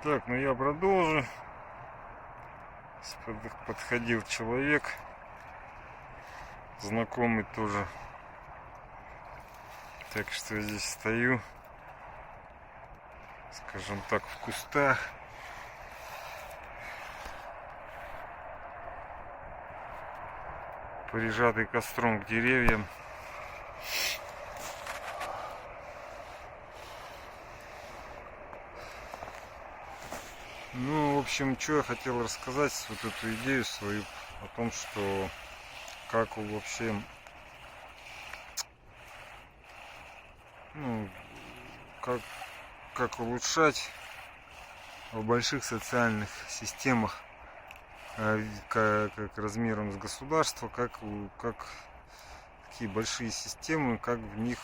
Так, ну я продолжу. Подходил человек, знакомый тоже. Так что я здесь стою, скажем так, в кустах. Прижатый костром к деревьям. Ну, в общем, что я хотел рассказать, вот эту идею свою о том, что как вообще, ну, как улучшать в больших социальных системах, как размером с государства, как такие большие системы, как в них,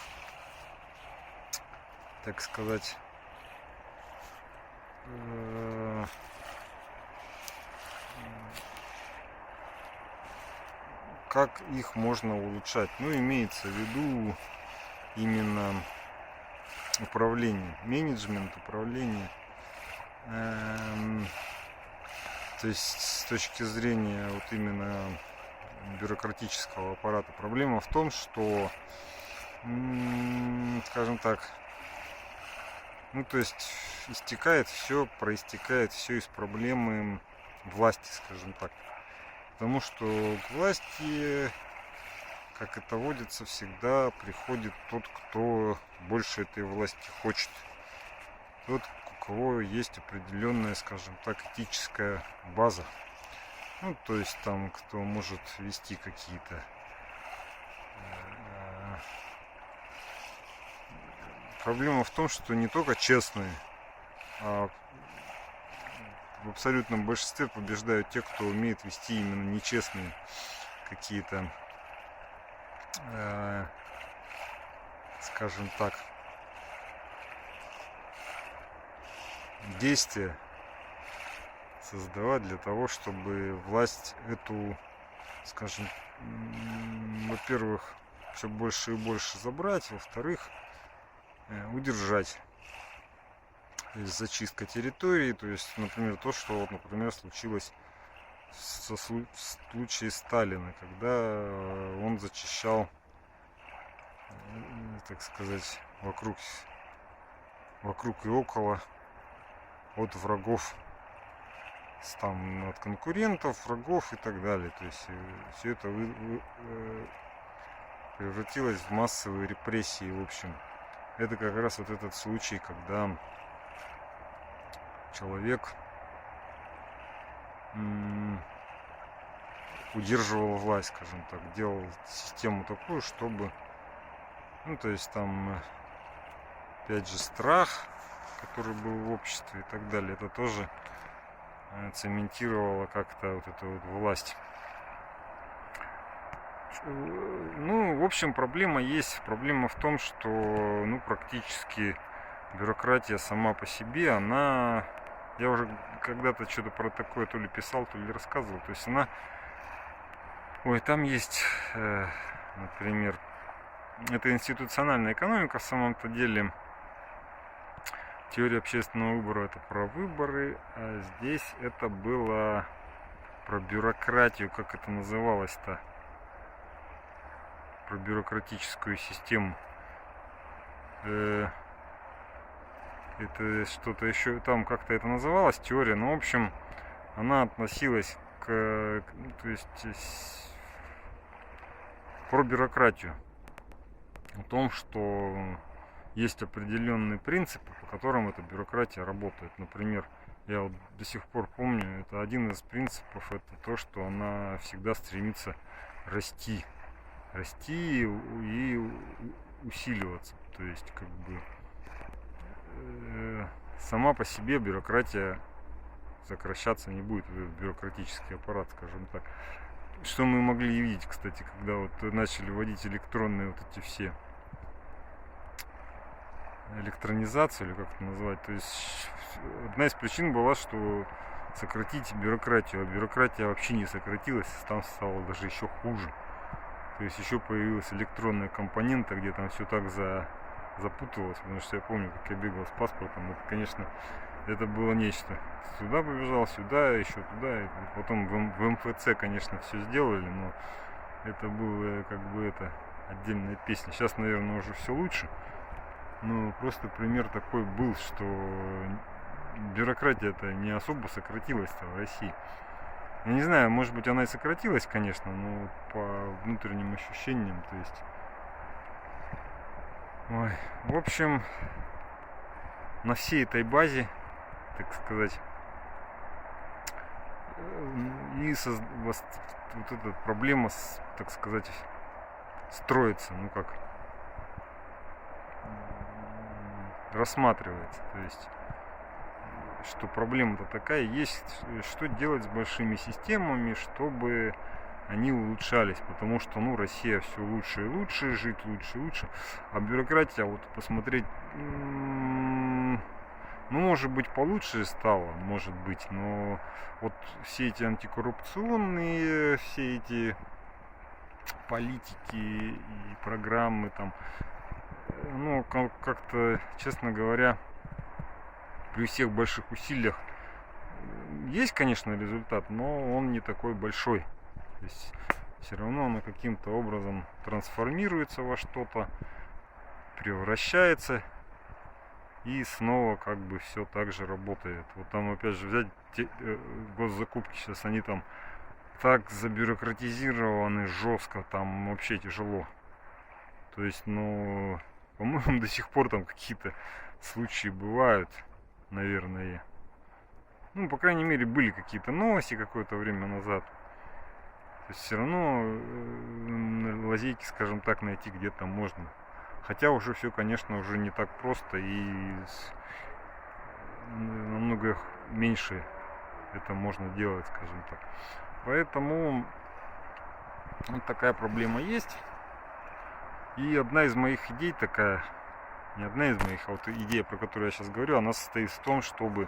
так сказать, как их можно улучшать. Ну, имеется в виду именно управление, менеджмент, управление. То есть с точки зрения вот именно бюрократического аппарата. Проблема в том, что, скажем так, ну, то есть проистекает все из проблемы власти, скажем так. Потому что к власти, как это водится, всегда приходит тот, кто больше этой власти хочет. Тот, у кого есть определенная, скажем так, этическая база. Ну, то есть там, кто может вести какие-то проблема в том, что не только честные, а в абсолютном большинстве побеждают те, кто умеет вести именно нечестные какие-то, скажем так, действия создавать для того, чтобы власть эту, скажем, во-первых, все больше и больше забрать, во-вторых, удержать. То есть зачистка территории, то есть, например, то, что вот, например, случилось в случае Сталина, когда он зачищал, так сказать, вокруг и около от врагов, там, от конкурентов, врагов и так далее. То есть все это превратилось в массовые репрессии. В общем, это как раз вот этот случай, когда человек удерживал власть, скажем так, делал систему такую, чтобы, ну, то есть там, опять же, страх, который был в обществе и так далее, это тоже цементировало как-то вот эту вот власть. Ну, в общем, проблема есть. Проблема в том, что, ну, практически бюрократия сама по себе, она, я уже когда-то что-то про такое то ли писал, то ли рассказывал, то есть она, там есть, например, это институциональная экономика в самом-то деле. Теория общественного выбора — это про выборы, а здесь это было про бюрократию, как это называлось-то, про бюрократическую систему. Это что-то еще там как-то это называлось, теория, но в общем она относилась то есть про бюрократию, о том, что есть определенные принципы, по которым эта бюрократия работает. Например, я вот до сих пор помню, это один из принципов, это то, что она всегда стремится расти и усиливаться. То есть, как бы, сама по себе бюрократия сокращаться не будет, этот бюрократический аппарат, скажем так. Что мы могли видеть, кстати, когда вот начали вводить электронные вот эти все электронизацию, или как это назвать. То есть одна из причин была, что сократить бюрократию, а бюрократия вообще не сократилась, там стало даже еще хуже. То есть еще появилась электронная компонента, где там все так запутывалось, потому что я помню, как я бегал с паспортом. Это, конечно, Это было нечто. Сюда побежал, сюда, еще туда. И потом в МФЦ, конечно, все сделали, но это было как бы это отдельная песня. Сейчас, наверное, уже все лучше. Но просто пример такой был, что бюрократия-то не особо сократилась-то в России. Я не знаю, может быть, она и сократилась, конечно, но по внутренним ощущениям, то есть... Ой. В общем, на всей этой базе, так сказать, и вот эта проблема, так сказать, строится, ну как, рассматривается. То есть, что проблема-то такая есть, что делать с большими системами, чтобы они улучшались, потому что, ну, Россия все лучше и лучше, жить лучше и лучше, а бюрократия, вот посмотреть, ну, может быть, получше стало, может быть, но вот все эти антикоррупционные, все эти политики и программы там, ну, как-то, честно говоря, при всех больших усилиях есть, конечно, результат, но он не такой большой. То есть все равно оно каким-то образом трансформируется во что-то, превращается и снова как бы все так же работает. Вот там опять же взять госзакупки, сейчас они там так забюрократизированы жестко, там вообще тяжело. То есть, ну, по-моему, до сих пор там какие-то случаи бывают, наверное. Ну, по крайней мере, были какие-то новости какое-то время назад. То есть все равно лазейки, скажем так, найти где-то можно. Хотя уже все, конечно, уже не так просто и намного меньше это можно делать, скажем так. Поэтому вот такая проблема есть. И одна из моих идей такая, не одна из моих, а вот идея, про которую я сейчас говорю, она состоит в том, чтобы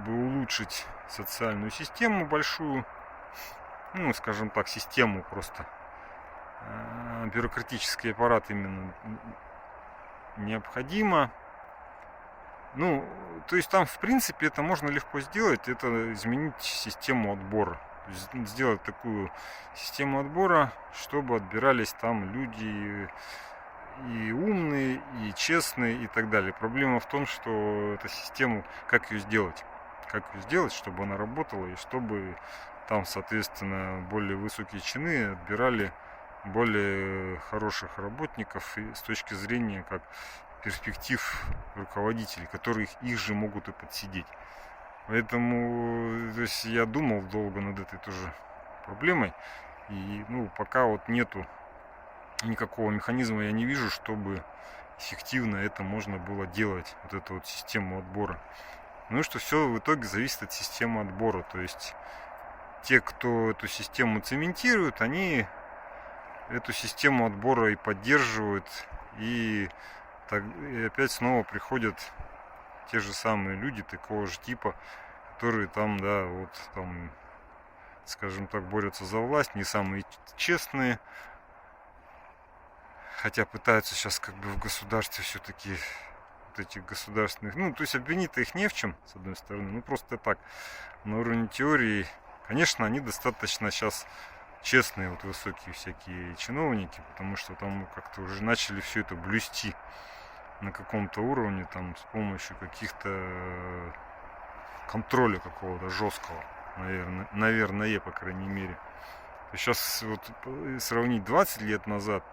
улучшить социальную систему большую, ну, скажем так, систему просто, бюрократический аппарат именно необходимо. Ну, то есть там, в принципе, это можно легко сделать, это изменить систему отбора. То есть сделать такую систему отбора, чтобы отбирались там люди и умные, и честные, и так далее. Проблема в том, что эту систему, как ее сделать, чтобы она работала, и чтобы там, соответственно, более высокие чины отбирали более хороших работников и с точки зрения как перспектив руководителей, которые их же могут и подсидеть. Поэтому, то есть, я думал долго над этой тоже проблемой, и, ну, пока вот нету никакого механизма, я не вижу, чтобы эффективно это можно было делать, вот эту вот систему отбора. Ну, что все в итоге зависит от системы отбора, то есть те, кто эту систему цементирует, они эту систему отбора и поддерживают, и опять снова приходят те же самые люди такого же типа, которые там, да, вот там, скажем так, борются за власть, не самые честные, хотя пытаются сейчас как бы в государстве все-таки вот этих государственных, ну, то есть обвинить-то их не в чем, с одной стороны, ну, просто так, на уровне теории, конечно, они достаточно сейчас честные, вот высокие всякие чиновники, потому что там как-то уже начали все это блюсти на каком-то уровне, там, с помощью каких-то контроля какого-то жесткого, наверное, по крайней мере. Сейчас вот сравнить 20 лет назад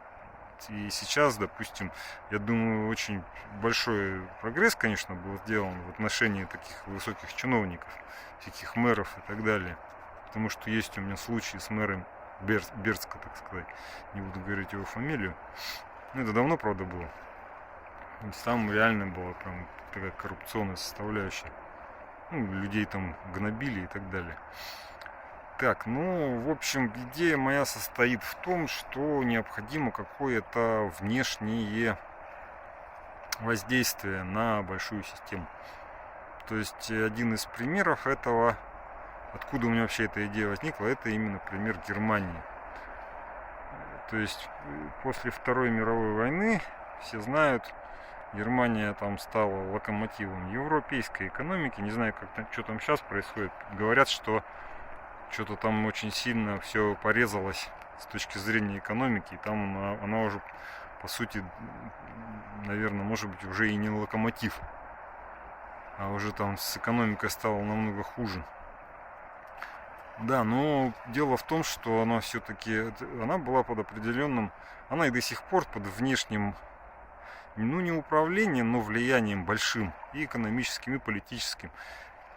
и сейчас, допустим, я думаю, очень большой прогресс, конечно, был сделан в отношении таких высоких чиновников, всяких мэров и так далее. Потому что есть у меня случаи с мэром Бердска, так сказать, не буду говорить его фамилию. Ну, это давно, правда, было. Там реально была прям такая коррупционная составляющая. Ну, людей там гнобили и так далее. Так, ну, в общем, идея моя состоит в том, что необходимо какое-то внешнее воздействие на большую систему. То есть один из примеров этого, откуда у меня вообще эта идея возникла, это именно пример Германии. То есть после Второй мировой войны, все знают, Германия там стала локомотивом европейской экономики. Не знаю, что там сейчас происходит. Говорят, что что-то там очень сильно все порезалось с точки зрения экономики. И там она уже, по сути, наверное, может быть, уже и не локомотив. А уже там с экономикой стало намного хуже. Да, но дело в том, что она все-таки, она была под определенным, она и до сих пор под внешним, ну не управлением, но влиянием большим, и экономическим, и политическим.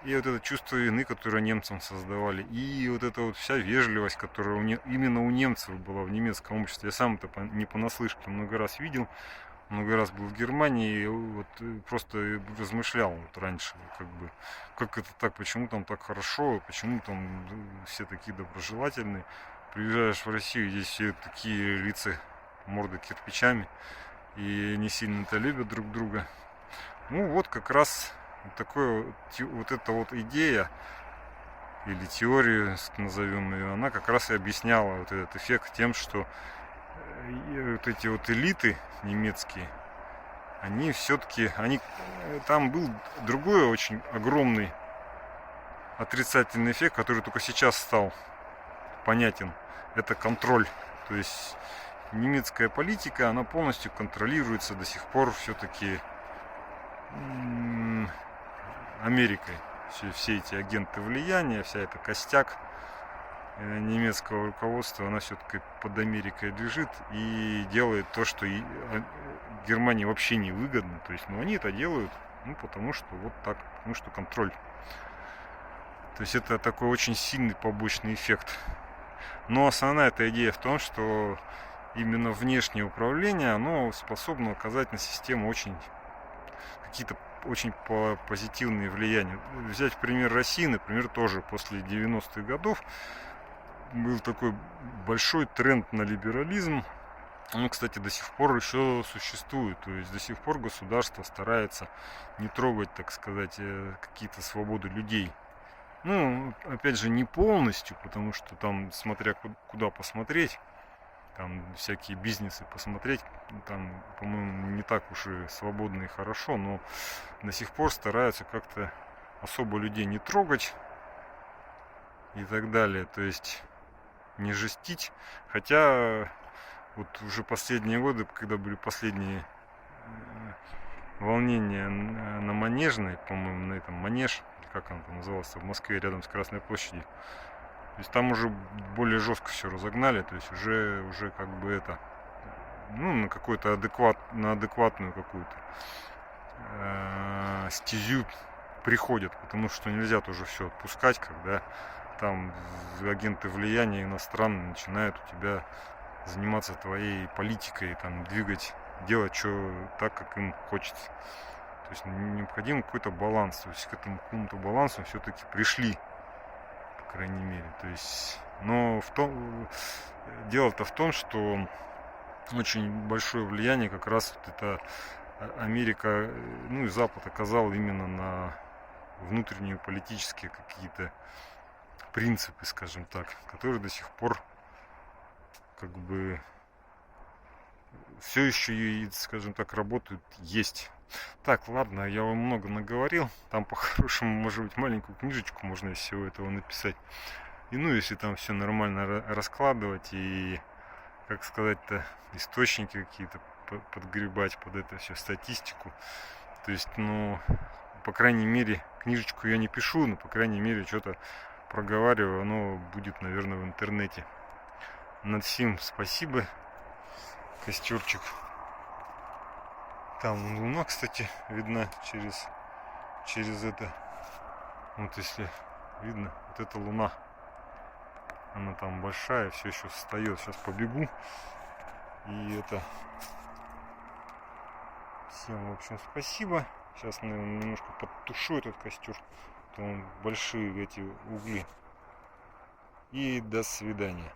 И вот это чувство вины, которое немцам создавали, и вот эта вот вся вежливость, которая именно у немцев была в немецком обществе. Я сам это не понаслышке много раз видел, много раз был в Германии, и вот просто размышлял вот раньше, как это так, почему там так хорошо, почему там все такие доброжелательные. Приезжаешь в Россию, здесь все такие лица, морды кирпичами, и не сильно-то любят друг друга. Ну вот как раз вот эта вот идея, или теорию, назовем ее, она как раз и объясняла вот этот эффект тем, что вот эти вот элиты немецкие, они все-таки, там был другой очень огромный отрицательный эффект, который только сейчас стал понятен. Это контроль. То есть немецкая политика, она полностью контролируется до сих пор все-таки Америкой. Все эти агенты влияния, вся эта костяк немецкого руководства, она все-таки под Америкой лежит и делает то, что Германии вообще не выгодно. То есть, они это делают, потому что вот так, потому что контроль. То есть это такой очень сильный побочный эффект. Но основная эта идея в том, что именно внешнее управление, оно способно оказать на систему какие-то очень позитивные влияния. Взять пример России, например, тоже после 90-х годов был такой большой тренд на либерализм. Он, кстати, до сих пор еще существует. То есть до сих пор государство старается не трогать, так сказать, какие-то свободы людей. Опять же, не полностью, потому что там, смотря куда посмотреть, там всякие бизнесы посмотреть, там, по-моему, не так уж и свободно и хорошо, но до сих пор стараются как-то особо людей не трогать и так далее. То есть не жестить. Хотя вот уже последние годы, когда были последние волнения на Манежной, по-моему, на этом Манеж, как он там назывался, в Москве, рядом с Красной площадью. То есть там уже более жестко все разогнали, то есть уже как бы это, на какой-то адекватную какую-то стезю приходят, потому что нельзя тоже все отпускать, когда там агенты влияния иностранные начинают у тебя заниматься твоей политикой, там делать что так, как им хочется. То есть необходим какой-то баланс. То есть к этому какому-то балансу все-таки пришли, по крайней мере. То есть, но дело-то в том, что очень большое влияние как раз вот это Америка, и Запад оказал именно на внутренние политические какие-то принципы, скажем так, которые до сих пор как бы все еще, скажем так, работают, есть. Так, ладно, я вам много наговорил. Там по-хорошему, может быть, маленькую книжечку можно из всего этого написать. И если там все нормально раскладывать и, как сказать-то, источники какие-то подгребать под это все, статистику. То есть, по крайней мере, книжечку я не пишу, но, по крайней мере, что-то проговариваю, оно будет, наверное, в интернете. Над всем спасибо. Костерчик. Там луна, кстати, видна через это. Вот если видно, вот эта луна. Она там большая, все еще встает. Сейчас побегу. И это... Всем, в общем, спасибо. Сейчас, наверное, немножко подтушу этот костер. Там большие эти угли. И до свидания.